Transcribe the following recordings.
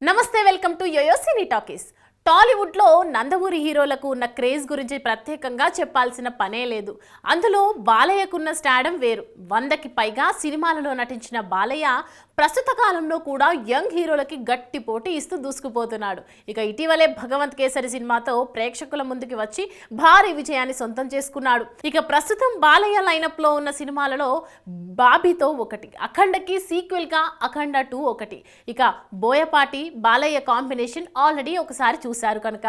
నమస్తే, welcome to YoYo cine talkies. Tollywood లో నందమూరి హీరోలకు ఉన్న క్రేజ్ గురించి ప్రత్యేకంగా చెప్పాల్సిన పనే లేదు. అందులో బాలయ్యకున్న స్టాడమ్ వేరు. 100కి పైగా సినిమాలలో నటించిన బాలయ్య ప్రస్తుత కాలంలో కూడా యంగ్ హీరోలకి గట్టి పోటీ ఇస్తూ దూసుకుపోతున్నాడు. ఇక ఇటీవలే భగవంత్ కేసరి సినిమాతో ప్రేక్షకుల ముందుకి వచ్చి భారీ విజయాన్ని సొంతం చేసుకున్నాడు. ఇక ప్రస్తుతం బాలయ్య లైనప్ లో ఉన్న సినిమాలలో బాబీతో ఒకటి, అఖండకి సీక్వెల్ గా అఖండ 2 ఒకటి. ఇక బోయపాటి బాలయ్య కాంబినేషన్ ఆల్రెడీ ఒకసారి చూశారు కనుక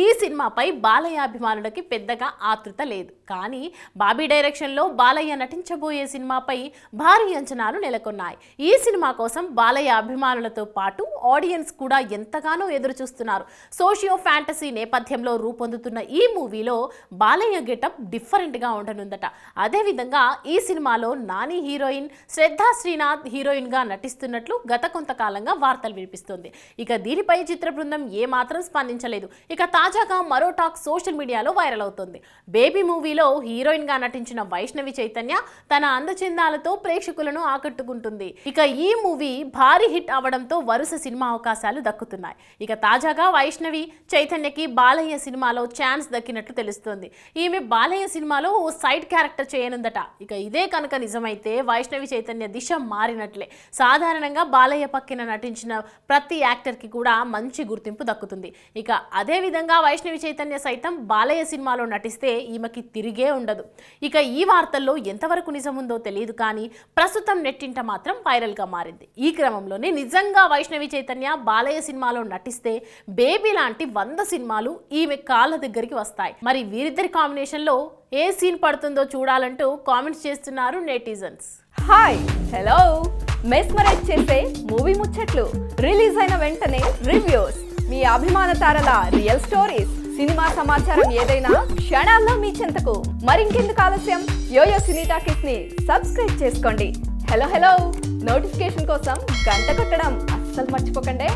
ఈ సినిమాపై బాలయ్య అభిమానులకి పెద్దగా ఆతృత లేదు. కానీ బాబీ డైరెక్షన్ లో బాలయ్య నటించబోయే సినిమాపై భారీ అంచనాలు నెలకొన్నాయి. ఈ సినిమా కోసం బాలయ్య అభిమానులతో పాటు ఆడియన్స్ కూడా ఎంతగానో ఎదురు చూస్తున్నారు. సోషియో ఫ్యాంటసీ నేపథ్యంలో రూపొందుతున్న ఈ మూవీలో బాలయ్య గెటప్ డిఫరెంట్ గా ఉండనుందట. అదేవిధంగా ఈ సినిమాలో నాని హీరోయిన్, శ్రద్ధా శ్రీనాథ్ హీరోయిన్ గా నటిస్తున్నట్లు గత కొంతకాలంగా వార్తలు వినిపిస్తుంది. ఇక దీనిపై చిత్ర బృందం ఏమాత్రం స్పందించలేదు. ఇక తాజాగా మరో టాక్ సోషల్ మీడియాలో వైరల్ అవుతుంది. బేబీ మూవీలో హీరోయిన్ గా నటించిన వైష్ణవి చైతన్య తన అందచందాలతో ప్రేక్షకులను ఆకట్టుకుంటుంది. ఇక ఈ మూవీ భారీ హిట్ అవడంతో వరుస సినిమా అవకాశాలు దక్కుతున్నాయి. ఇక తాజాగా వైష్ణవి చైతన్యకి బాలయ్య సినిమాలో ఛాన్స్ దక్కినట్లు తెలుస్తోంది. ఈమె బాలయ్య సినిమాలో ఓ సైడ్ క్యారెక్టర్ చేయనుందట. ఇక ఇదే కనుక నిజమైతే వైష్ణవి చైతన్య దిశ మారినట్లే. సాధారణంగా బాలయ్య పక్కన నటించిన ప్రతి యాక్టర్ కి కూడా మంచి గుర్తింపు దక్కుతుంది. ఇక అదే విధంగా వైష్ణవి చైతన్య సైతం బాలయ్య సినిమాలో నటిస్తే ఈమెకి తిరిగే ఉండదు. ఇక ఈ వార్తల్లో ఎంతవరకు నిజముందో తెలియదు, కానీ ప్రస్తుతం నెట్టింట మాత్రం వైరల్ గా మారింది. ఈ క్రమంలోనే నిజంగా వైష్ణవి చైతన్య బాలయ్య సినిమాలో నటిస్తే బేబీ లాంటి 100 సినిమాలు ఈమె కాళ్ళ దగ్గరికి వస్తాయి. మరి వీరిద్దరి కాంబినేషన్ లో ఏ సీన్ పడుతుందో చూడాలంటూ కామెంట్స్ చేస్తున్నారు నెటిజన్స్. Hi, hello. మెస్మరైజ్ చేసే మూవీ ముచ్చట్లు, రిలీజ్ అయిన వెంటనే రివ్యూస్, మీ అభిమాన తారల రియల్ స్టోరీస్, సినిమా సమాచారం ఏదైనా క్షణాల్లో మీ చెంతకు. మరింకెందుకు ఆలస్యం, యోయో సినీ టాకీస్ ని సబ్స్క్రైబ్ చేసుకోండి. హలో హలో నోటిఫికేషన్ కోసం గంట కొట్టడం అస్సలు మర్చిపోకండి.